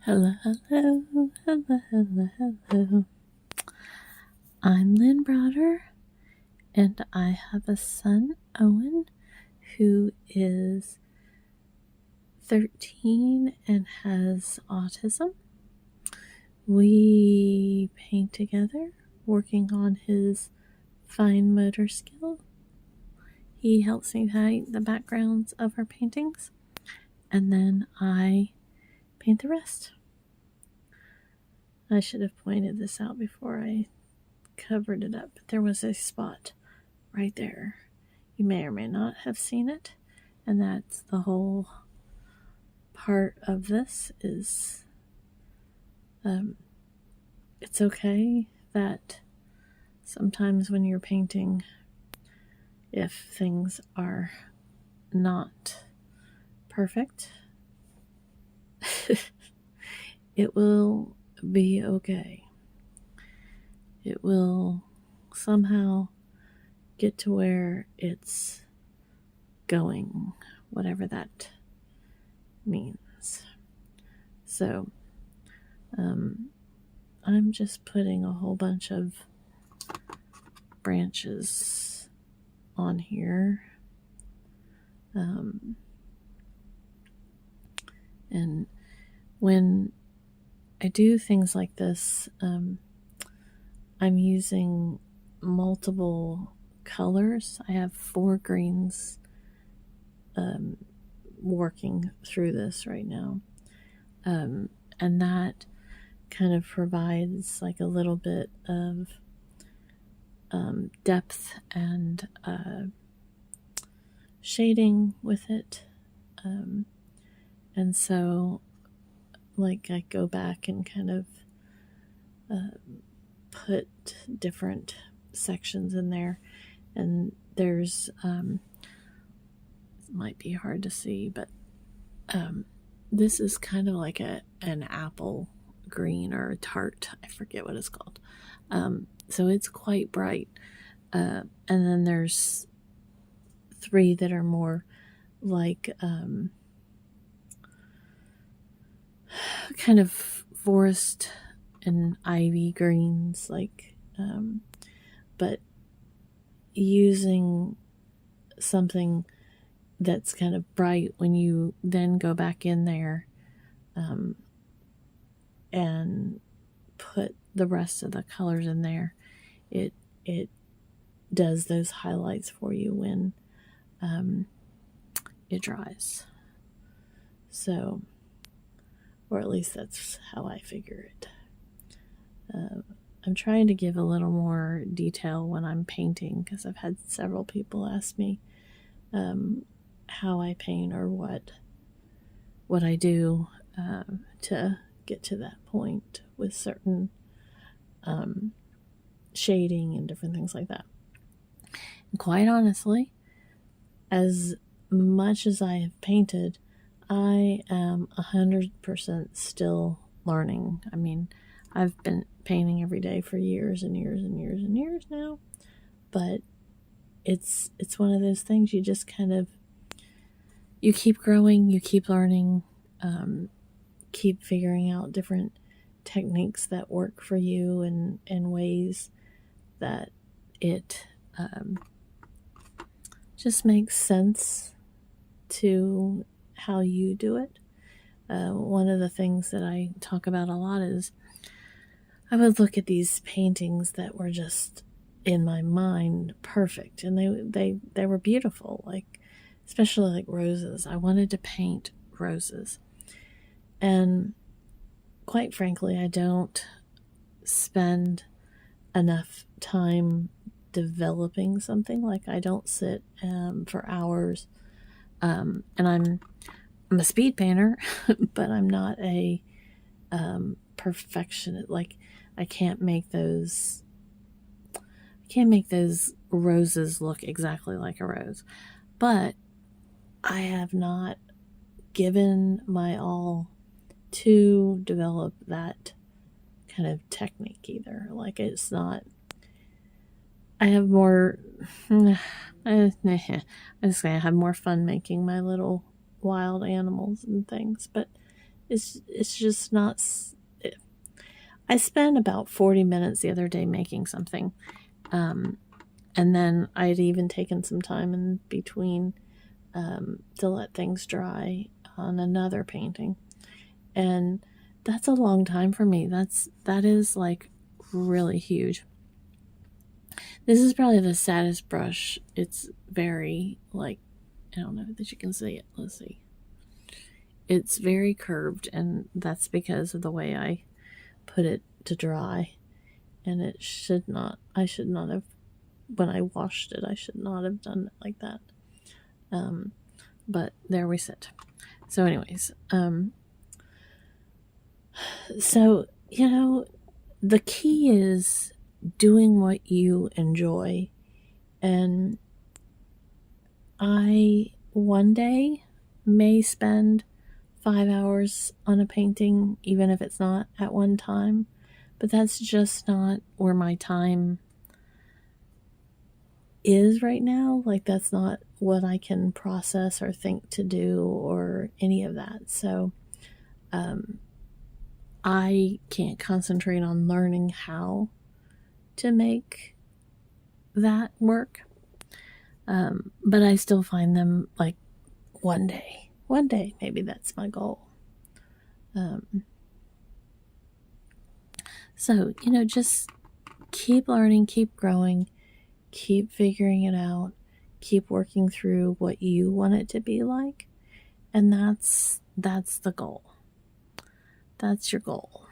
Hello, hello, hello, hello, hello. I'm Lynn Broder, and I have a son, Owen, who is 13 and has autism. We paint together, working on his fine motor skill. He helps me paint the backgrounds of our paintings, and then I paint the rest. I should have pointed this out before I covered it up, but there was a spot right there. You may or may not have seen it, and that's the whole part of this is it's okay that sometimes when you're painting, if things are not perfect, it will be okay. It will somehow get to where it's going, whatever that means. So, I'm just putting a whole bunch of branches on here. And when I do things like this, I'm using multiple colors. I have 4 greens working through this right now. And that kind of provides like a little bit of depth and shading with it. And so like I go back and kind of put different sections in there, and there's it might be hard to see, but this is kind of like an apple green or a tart, I forget what it's called, so it's quite bright, and then there's 3 that are more like kind of forest and ivy greens, like but using something that's kind of bright when you then go back in there and put the rest of the colors in there, it does those highlights for you when it dries. So, or at least that's how I figure it. I'm trying to give a little more detail when I'm painting, because I've had several people ask me how I paint or what I do to get to that point with certain shading and different things like that. And quite honestly, as much as I have painted, I am 100% still learning. I mean, I've been painting every day for years and years and years and years now, but it's one of those things you just kind of, you keep growing, you keep learning, keep figuring out different techniques that work for you and ways that it just makes sense to how you do it. One of the things that I talk about a lot is I would look at these paintings that were just in my mind perfect, and they were beautiful, like especially like roses. I wanted to paint roses, and quite frankly, I don't spend enough time developing something. Like I don't sit for hours, and I'm a speed painter, but I'm not a perfectionist. Like I can't make those roses look exactly like a rose, but I have not given my all to develop that kind of technique either. Like it's not, I have more I'm just gonna have more fun making my little wild animals and things, but it's just not. I spent about 40 minutes the other day making something, and then I'd even taken some time in between to let things dry on another painting, and that's a long time for me. That is like really huge. This is probably the saddest brush. It's very, like, I don't know that you can see it. Let's see. It's very curved, and that's because of the way I put it to dry. And it should not, I should not have, when I washed it, I should not have done it like that. But there we sit. So anyways, so, the key is doing what you enjoy. And I one day may spend 5 hours on a painting, even if it's not at one time, but that's just not where my time is right now. Like, that's not what I can process or think to do or any of that. So I can't concentrate on learning how to make that work. But I still find them, like, one day, maybe that's my goal. So, just keep learning, keep growing, keep figuring it out, keep working through what you want it to be like. And that's the goal. That's your goal.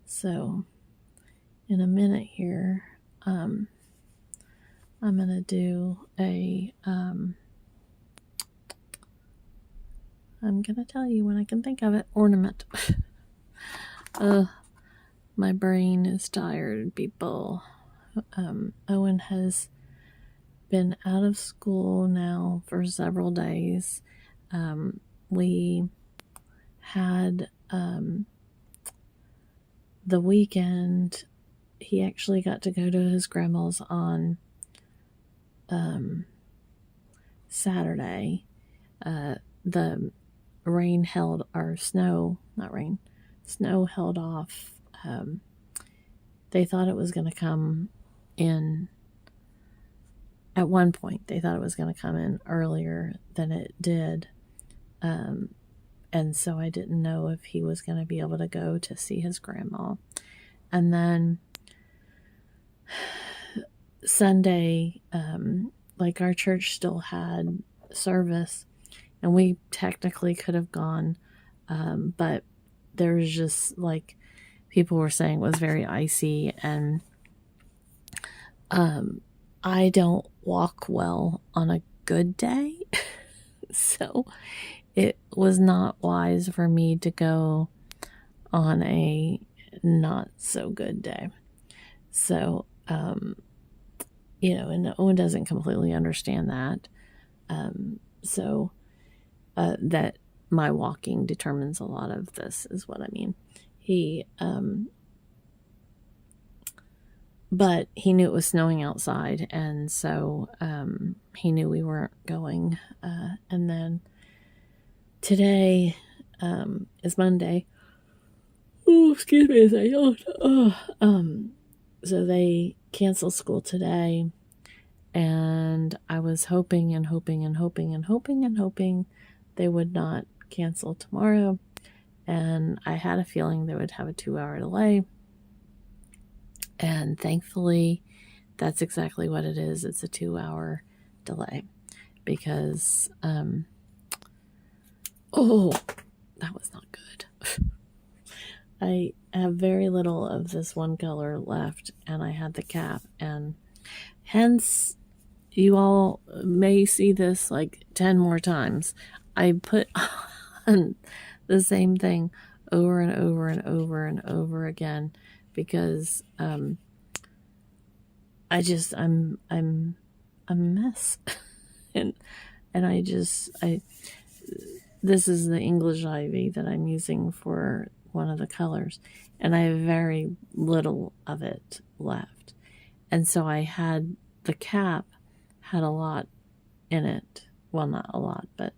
So, in a minute here, I'm going to do I'm going to tell you when I can think of it, ornament. My brain is tired, people. Owen has been out of school now for several days. We had the weekend. He actually got to go to his grandma's on Saturday. The rain held, or snow, not rain, snow held off. They thought it was going to come in. At one point, they thought it was going to come in earlier than it did. And so I didn't know if he was going to be able to go to see his grandma. And then Sunday, like, our church still had service, and we technically could have gone, but there was just, like, people were saying it was very icy, and I don't walk well on a good day. So it was not wise for me to go on a not so good day. So, and Owen doesn't completely understand that. That my walking determines a lot of this, is what I mean. But he knew it was snowing outside, and so he knew we weren't going. And then today is Monday. Oh, excuse me as I yawn. So they canceled school today, and I was hoping they would not cancel tomorrow. And I had a feeling they would have a 2-hour delay. And thankfully, that's exactly what it is. It's a 2-hour delay. Because, that was not good. I have very little of this one color left, and I had the cap. And hence, you all may see this like 10 more times. I put on the same thing over and over and over and over again, because I'm a mess. and this is the English ivy that I'm using for one of the colors, and I have very little of it left. And so I had the cap had a lot in it. Well, not a lot, but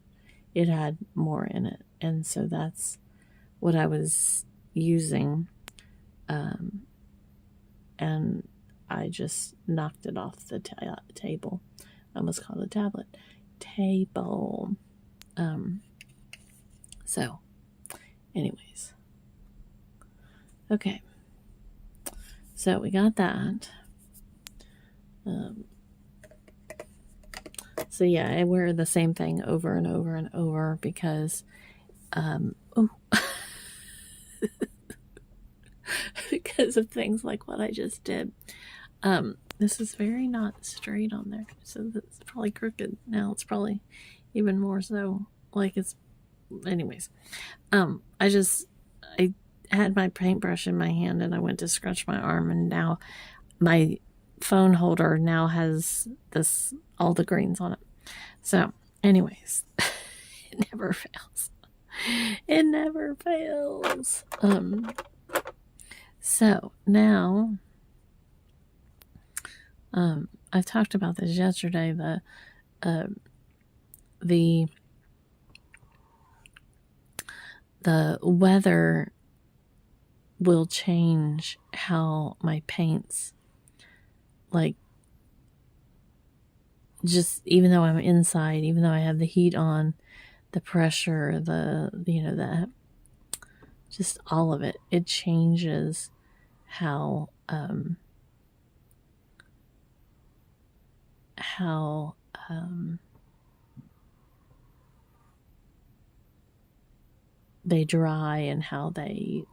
it had more in it. And so that's what I was using. And I just knocked it off the table. I almost called it a tablet. Table. So, anyways. Okay. So we got that. So yeah, I wear the same thing over and over and over because, because of things like what I just did. This is very not straight on there, so it's probably crooked. Now it's probably even more so. Like it's, anyways. I had my paintbrush in my hand and I went to scratch my arm, and now my phone holder now has this, all the greens on it. So, anyways, it never fails. It never fails. So now, I talked about this yesterday. The weather will change how my paints, like, just even though I'm inside, even though I have the heat on, the pressure, that, just all of it, it changes how they dry and how they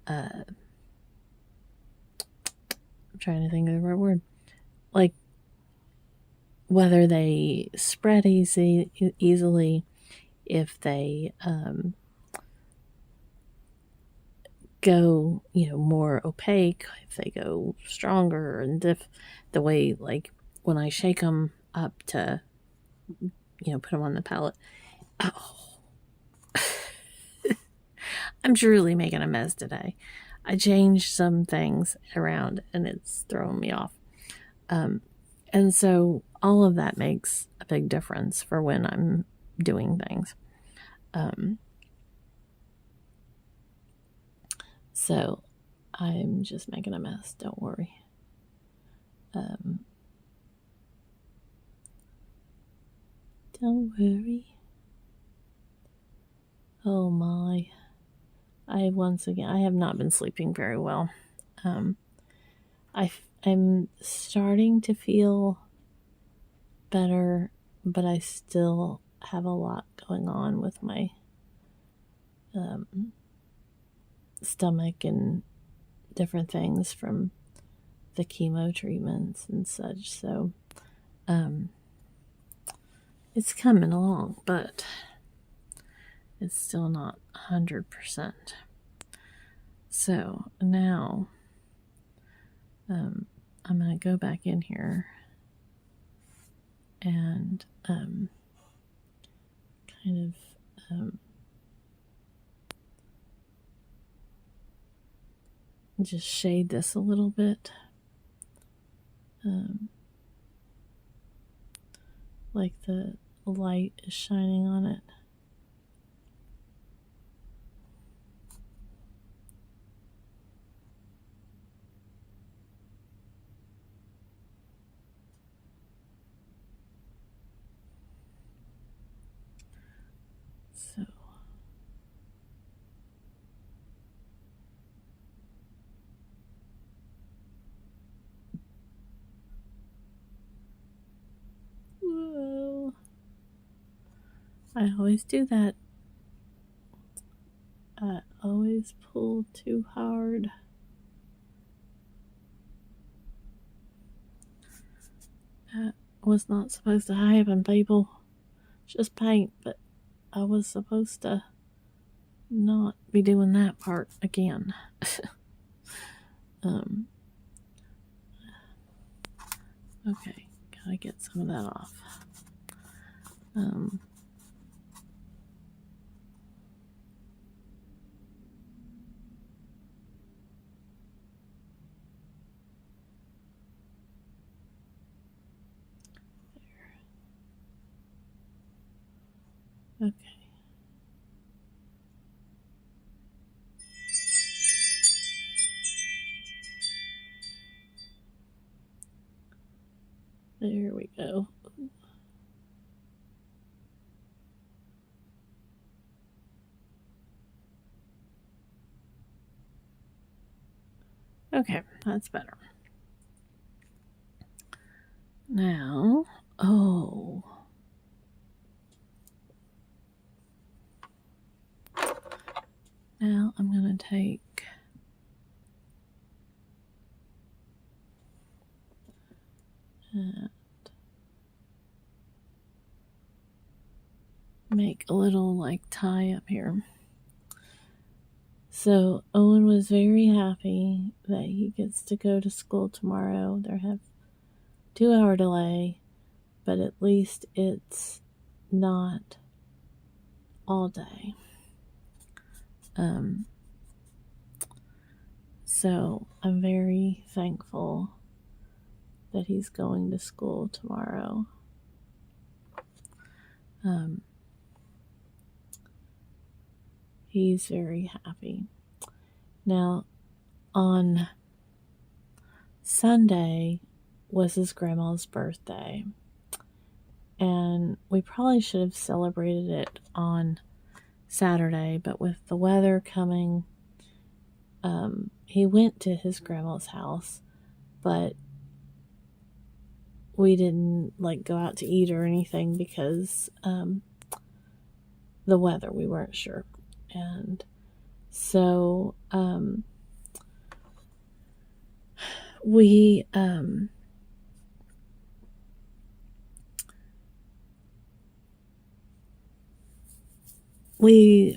I'm trying to think of the right word, like whether they spread easily, if they go more opaque, if they go stronger, and if the way, like when I shake them up to put them on the palette. Oh, I'm truly making a mess today. I changed some things around and it's throwing me off. And so all of that makes a big difference for when I'm doing things. So I'm just making a mess. Don't worry. Don't worry. Oh my. I have not been sleeping very well. I'm starting to feel better, but I still have a lot going on with my stomach and different things from the chemo treatments and such. So it's coming along, but it's still not 100%. So now I'm going to go back in here and kind of just shade this a little bit. Like the light is shining on it. So whoa. I always do that. I always pull too hard. That was not supposed to happen, people. Just paint, but I was supposed to not be doing that part again. Okay, gotta get some of that off. Okay. There we go. Okay, that's better. Now, now I'm going to take and make a little like tie up here. So Owen was very happy that he gets to go to school tomorrow. They have 2-hour delay, but at least it's not all day. So I'm very thankful that he's going to school tomorrow. He's very happy. Now, on Sunday was his grandma's birthday, and we probably should have celebrated it on Saturday, but with the weather coming, he went to his grandma's house, but we didn't like go out to eat or anything because the weather, we weren't sure. And so we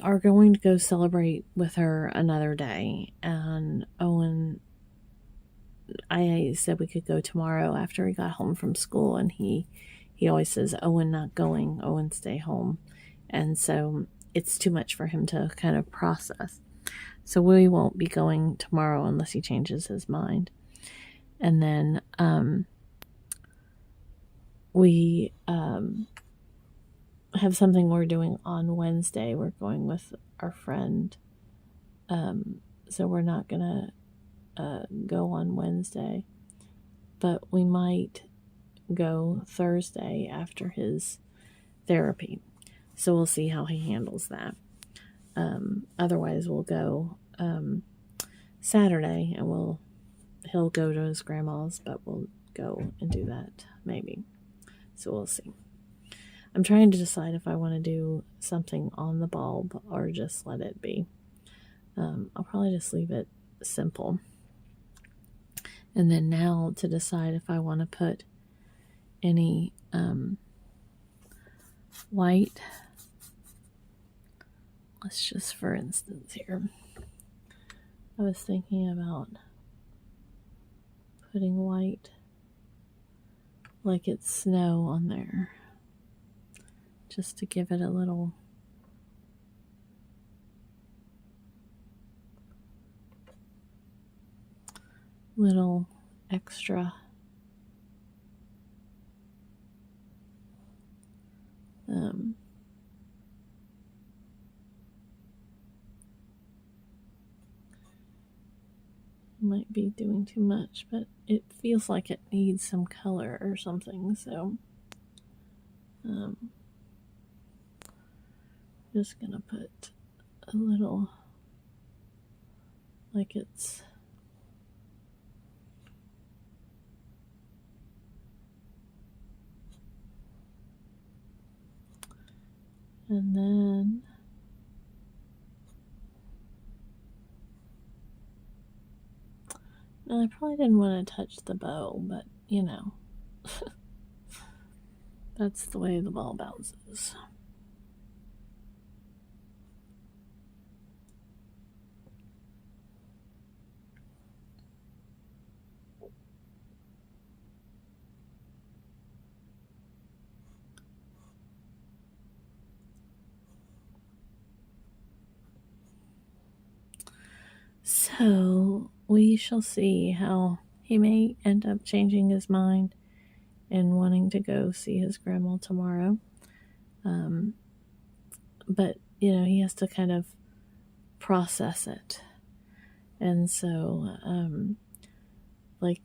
are going to go celebrate with her another day. And Owen, I said we could go tomorrow after he got home from school, and he always says, Owen not going, Owen stay home. And so it's too much for him to kind of process. So we won't be going tomorrow unless he changes his mind. And then we have something we're doing on Wednesday. We're going with our friend. So we're not going to go on Wednesday. But we might go Thursday after his therapy. So we'll see how he handles that. Otherwise, we'll go Saturday, and he'll go to his grandma's, but we'll go and do that maybe. So we'll see. I'm trying to decide if I want to do something on the bulb or just let it be. I'll probably just leave it simple. And then now to decide if I want to put any white. Let's just, for instance, here. I was thinking about putting white like it's snow on there, just to give it a little extra might be doing too much, but it feels like it needs some color or something, so just gonna put a little like it's and then I probably didn't want to touch the bow, but you know, that's the way the ball bounces. So we shall see how he may end up changing his mind and wanting to go see his grandma tomorrow. but he has to kind of process it. And so like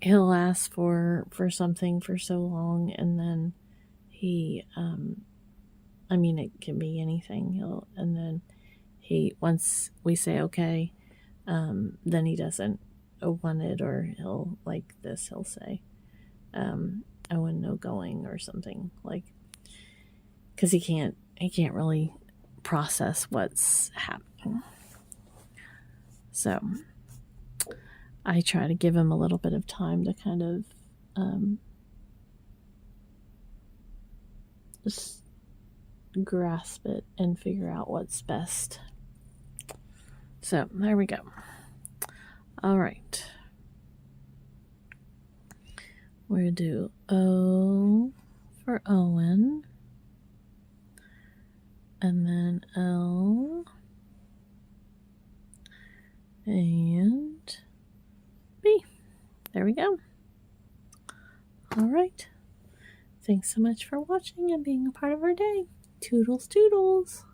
he'll ask for something for so long, and then he it can be anything. And then once we say okay, then he doesn't want it, or he'll say I wouldn't know going or something, because he can't really process what's happening. So I try to give him a little bit of time to kind of just grasp it and figure out what's best. So there we go. All right. We're going to do O for Owen. And then L. And B. There we go. All right. Thanks so much for watching and being a part of our day. Toodles, toodles.